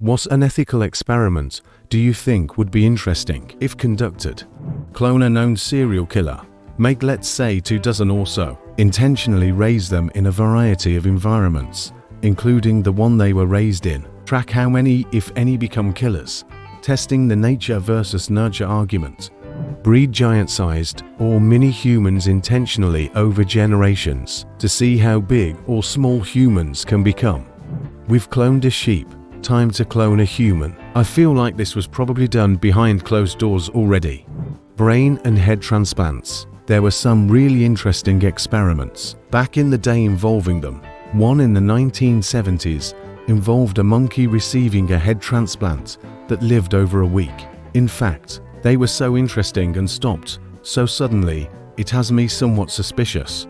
What unethical experiment do you think would be interesting if conducted? Clone a known serial killer. Make, let's say, 24 or so. Intentionally raise them in a variety of environments, including the one they were raised in. Track how many, if any, become killers. Testing the nature versus nurture argument. Breed giant-sized or mini-humans intentionally over generations to see how big or small humans can become. We've cloned a sheep. Time to clone a human. I feel like this was probably done behind closed doors already. Brain and head transplants. There were some really interesting experiments back in the day involving them. One in the 1970s involved a monkey receiving a head transplant that lived over a week. In fact, they were so interesting and stopped so suddenly, it has me somewhat suspicious.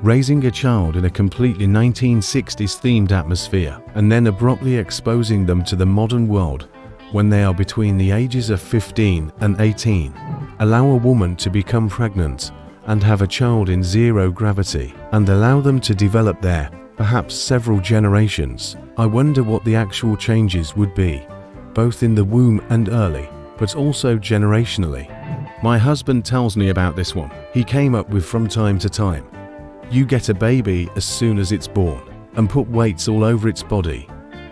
Raising a child in a completely 1960s themed atmosphere and then abruptly exposing them to the modern world when they are between the ages of 15 and 18. Allow a woman to become pregnant and have a child in zero gravity and allow them to develop there, perhaps several generations. I wonder what the actual changes would be, both in the womb and early, but also generationally. My husband tells me about this one. He came up with from time to time. You get a baby as soon as it's born and put weights all over its body,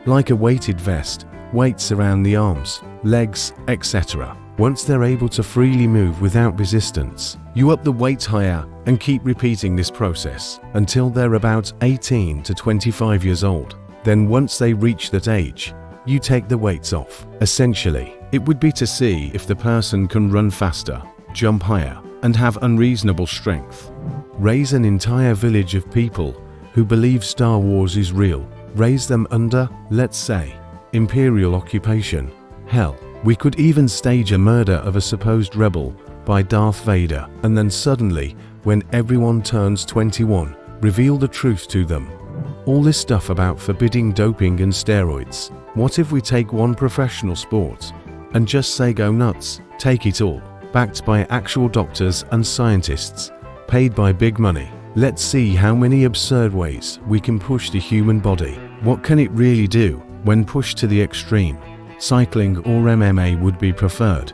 like a weighted vest, weights around the arms, legs, etc. Once they're able to freely move without resistance, you up the weights higher and keep repeating this process until they're about 18 to 25 years old. Then once they reach that age, you take the weights off. Essentially, it would be to see if the person can run faster, jump higher, and have unreasonable strength. Raise an entire village of people who believe Star Wars is real. Raise them under, let's say, imperial occupation. Hell, we could even stage a murder of a supposed rebel by Darth Vader, and then suddenly, when everyone turns 21, reveal the truth to them. All this stuff about forbidding doping and steroids. What if we take one professional sport and just say go nuts, take it all, backed by actual doctors and scientists, paid by big money? Let's see how many absurd ways we can push the human body. What can it really do when pushed to the extreme? Cycling or MMA would be preferred.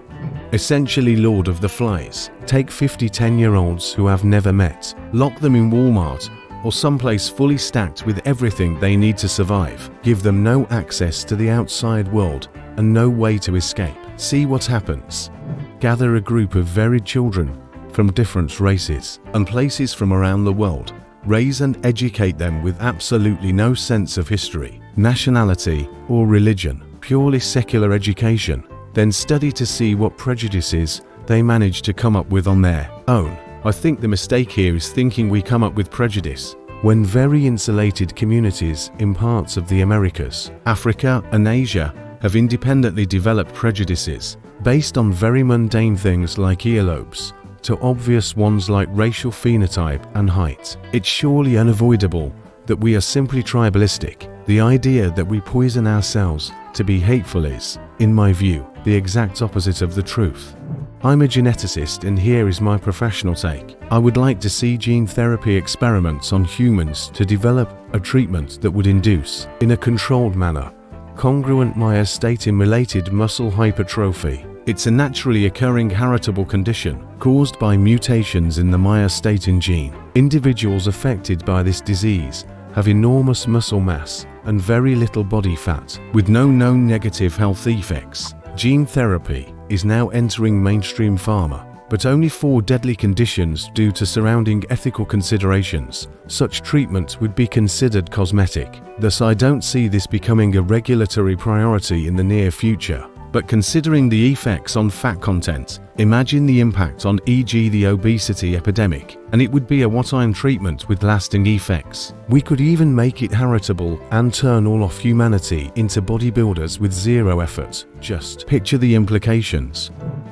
Essentially Lord of the Flies. Take 50 10-year-olds who have never met, lock them in Walmart or someplace fully stacked with everything they need to survive. Give them no access to the outside world and no way to escape. See what happens. Gather a group of varied children from different races and places from around the world. Raise and educate them with absolutely no sense of history, nationality, or religion. Purely secular education. Then study to see what prejudices they manage to come up with on their own. I think the mistake here is thinking we come up with prejudice when very insulated communities in parts of the Americas, Africa, and Asia have independently developed prejudices based on very mundane things like earlobes to obvious ones like racial phenotype and height. It's surely unavoidable that we are simply tribalistic. The idea that we poison ourselves to be hateful is, in my view, the exact opposite of the truth. I'm a geneticist and here is my professional take. I would like to see gene therapy experiments on humans to develop a treatment that would induce, in a controlled manner, congruent myostatin-related muscle hypertrophy. It's a naturally occurring heritable condition caused by mutations in the myostatin gene. Individuals affected by this disease have enormous muscle mass and very little body fat, with no known negative health effects. Gene therapy is now entering mainstream pharma, but only for deadly conditions due to surrounding ethical considerations. Such treatment would be considered cosmetic. Thus, I don't see this becoming a regulatory priority in the near future. But considering the effects on fat content, imagine the impact on, e.g., the obesity epidemic, and it would be a one-time treatment with lasting effects. We could even make it heritable and turn all of humanity into bodybuilders with zero effort. Just picture the implications.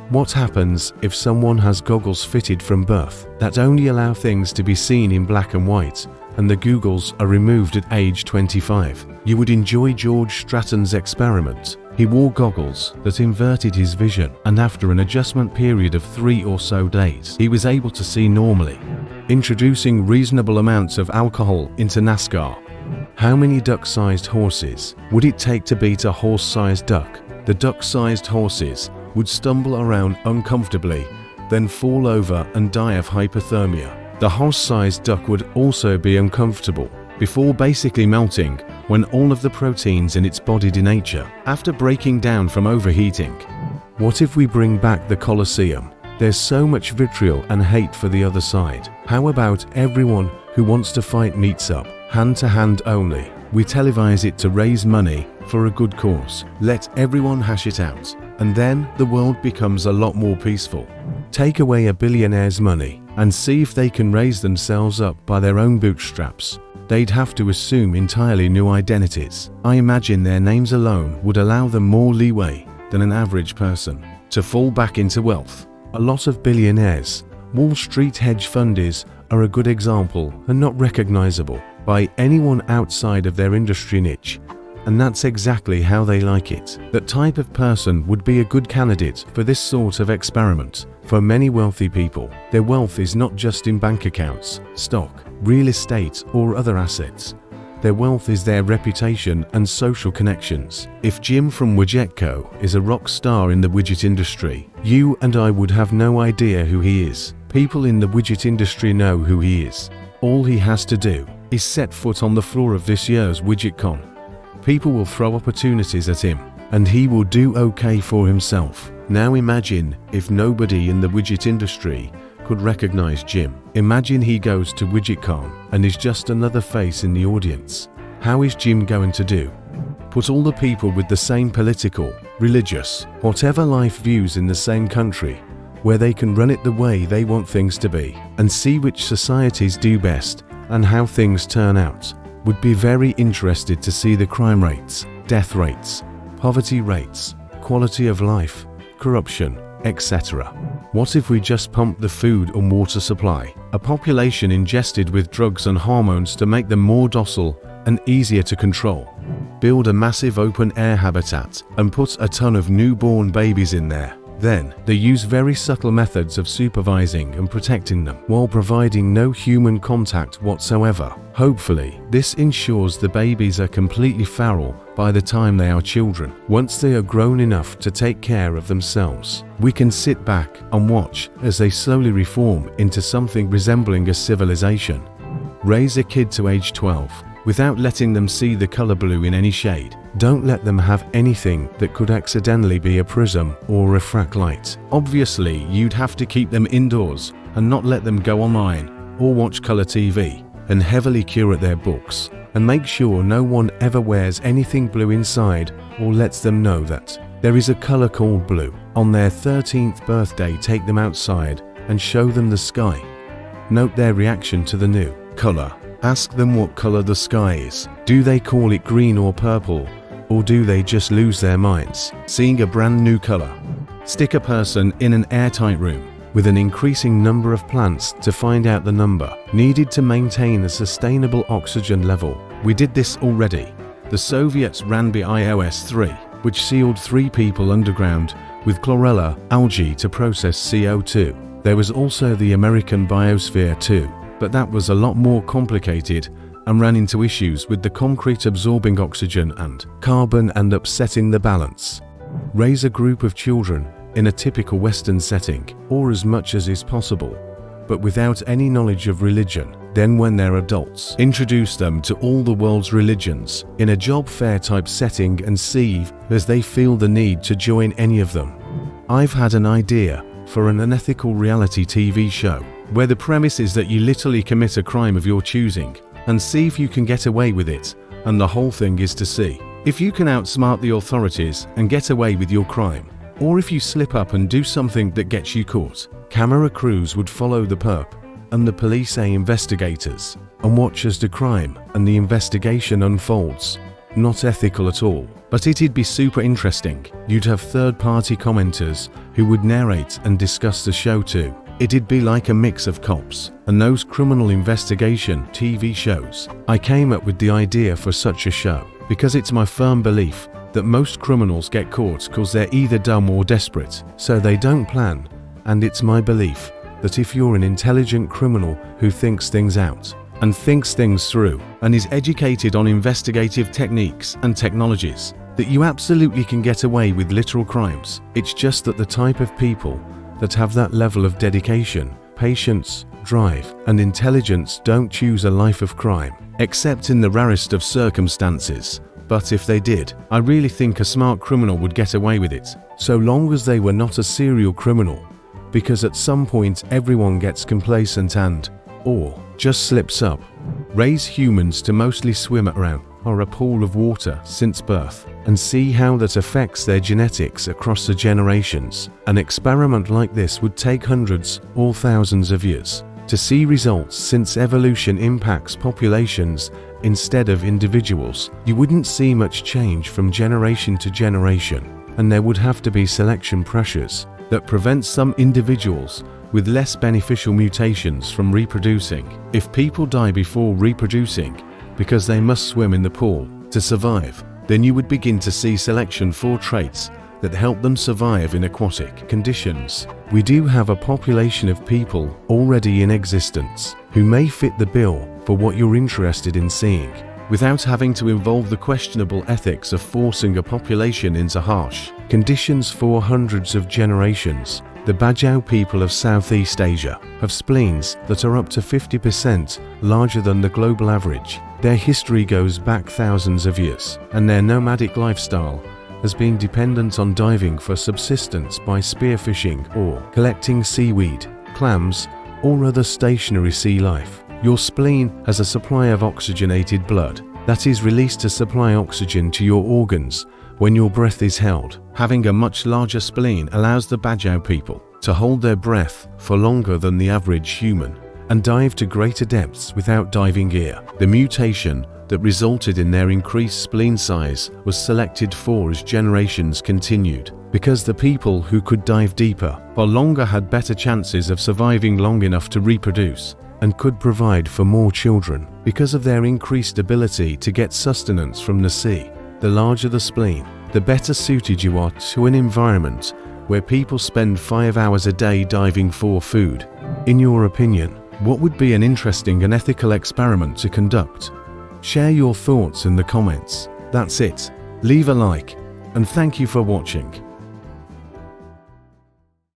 What happens if someone has goggles fitted from birth that only allow things to be seen in black and white, and the goggles are removed at age 25? You would enjoy George Stratton's experiment. He wore goggles that inverted his vision, and after an adjustment period of 3 or so days, he was able to see normally. Introducing reasonable amounts of alcohol into NASCAR. How many duck-sized horses would it take to beat a horse-sized duck? The duck-sized horses would stumble around uncomfortably, then fall over and die of hypothermia. The horse-sized duck would also be uncomfortable before basically melting when all of the proteins in its body denature after breaking down from overheating. What if we bring back the Colosseum? There's so much vitriol and hate for the other side. How about everyone who wants to fight meets up, hand to hand only? We televise it to raise money for a good cause. Let everyone hash it out, and then the world becomes a lot more peaceful. Take away a billionaire's money and see if they can raise themselves up by their own bootstraps. They'd have to assume entirely new identities. I imagine their names alone would allow them more leeway than an average person to fall back into wealth. A lot of billionaires, Wall Street hedge fundies are a good example and not recognizable by anyone outside of their industry niche. And that's exactly how they like it. That type of person would be a good candidate for this sort of experiment. For many wealthy people, their wealth is not just in bank accounts, stock, real estate, or other assets. Their wealth is their reputation and social connections. If Jim from Widgetco is a rock star in the widget industry, you and I would have no idea who he is. People in the widget industry know who he is. All he has to do is set foot on the floor of this year's WidgetCon. People will throw opportunities at him, and he will do okay for himself. Now imagine if nobody in the widget industry could recognize Jim. Imagine he goes to WidgetCon and is just another face in the audience. How is Jim going to do? Put all the people with the same political, religious, whatever life views in the same country, where they can run it the way they want things to be, and see which societies do best and how things turn out. Would be very interested to see the crime rates, death rates, poverty rates, quality of life, corruption, etc. What if we just pump the food and water supply? A population ingested with drugs and hormones to make them more docile and easier to control. Build a massive open-air habitat and put a ton of newborn babies in there. Then, they use very subtle methods of supervising and protecting them while providing no human contact whatsoever. Hopefully, this ensures the babies are completely feral by the time they are children. Once they are grown enough to take care of themselves, we can sit back and watch as they slowly reform into something resembling a civilization. Raise a kid to age 12 without letting them see the color blue in any shade. Don't let them have anything that could accidentally be a prism or refract light. Obviously, you'd have to keep them indoors and not let them go online or watch color TV, and heavily curate their books and make sure no one ever wears anything blue inside or lets them know that there is a color called blue. On their 13th birthday, take them outside and show them the sky. Note their reaction to the new color. Ask them what color the sky is. Do they call it green or purple, or do they just lose their minds seeing a brand new color? Stick a person in an airtight room with an increasing number of plants to find out the number needed to maintain a sustainable oxygen level. We did this already. The Soviets ran BIOS-3, which sealed 3 people underground with chlorella algae to process CO2. There was also the American Biosphere 2. But that was a lot more complicated and ran into issues with the concrete absorbing oxygen and carbon and upsetting the balance. Raise a group of children in a typical Western setting, or as much as is possible, but without any knowledge of religion. Then when they're adults, introduce them to all the world's religions in a job fair type setting and see as they feel the need to join any of them. I've had an idea for an unethical reality TV show where the premise is that you literally commit a crime of your choosing and see if you can get away with it, and the whole thing is to see if you can outsmart the authorities and get away with your crime, or if you slip up and do something that gets you caught. Camera crews would follow the perp and the police investigators and watch as the crime and the investigation unfolds. Not ethical at all, but it'd be super interesting. You'd have third-party commenters who would narrate and discuss the show too. It'd be like a mix of cops and those criminal investigation TV shows. I came up with the idea for such a show because it's my firm belief that most criminals get caught because they're either dumb or desperate, so they don't plan. And it's my belief that if you're an intelligent criminal who thinks things out, and thinks things through and is educated on investigative techniques and technologies, that you absolutely can get away with literal crimes. It's just that the type of people that have that level of dedication, patience, drive, and intelligence don't choose a life of crime, except in the rarest of circumstances. But if they did, I really think a smart criminal would get away with it, so long as they were not a serial criminal, because at some point everyone gets complacent and, or just slips up. Raise humans to mostly swim around or a pool of water since birth, and see how that affects their genetics across the generations. An experiment like this would take hundreds or thousands of years to see results, since evolution impacts populations instead of individuals. You wouldn't see much change from generation to generation, and there would have to be selection pressures that prevent some individuals with less beneficial mutations from reproducing. If people die before reproducing because they must swim in the pool to survive, then you would begin to see selection for traits that help them survive in aquatic conditions. We do have a population of people already in existence who may fit the bill for what you're interested in seeing, without having to involve the questionable ethics of forcing a population into harsh conditions for hundreds of generations. The Bajau people of Southeast Asia have spleens that are up to 50% larger than the global average. Their history goes back thousands of years, and their nomadic lifestyle has been dependent on diving for subsistence by spearfishing or collecting seaweed, clams, or other stationary sea life. Your spleen has a supply of oxygenated blood that is released to supply oxygen to your organs when your breath is held. Having a much larger spleen allows the Bajau people to hold their breath for longer than the average human and dive to greater depths without diving gear. The mutation that resulted in their increased spleen size was selected for as generations continued, because the people who could dive deeper for longer had better chances of surviving long enough to reproduce and could provide for more children because of their increased ability to get sustenance from the sea. The larger the spleen, the better suited you are to an environment where people spend 5 hours a day diving for food. In your opinion, what would be an interesting and ethical experiment to conduct? Share your thoughts in the comments. That's it. Leave a like, and thank you for watching.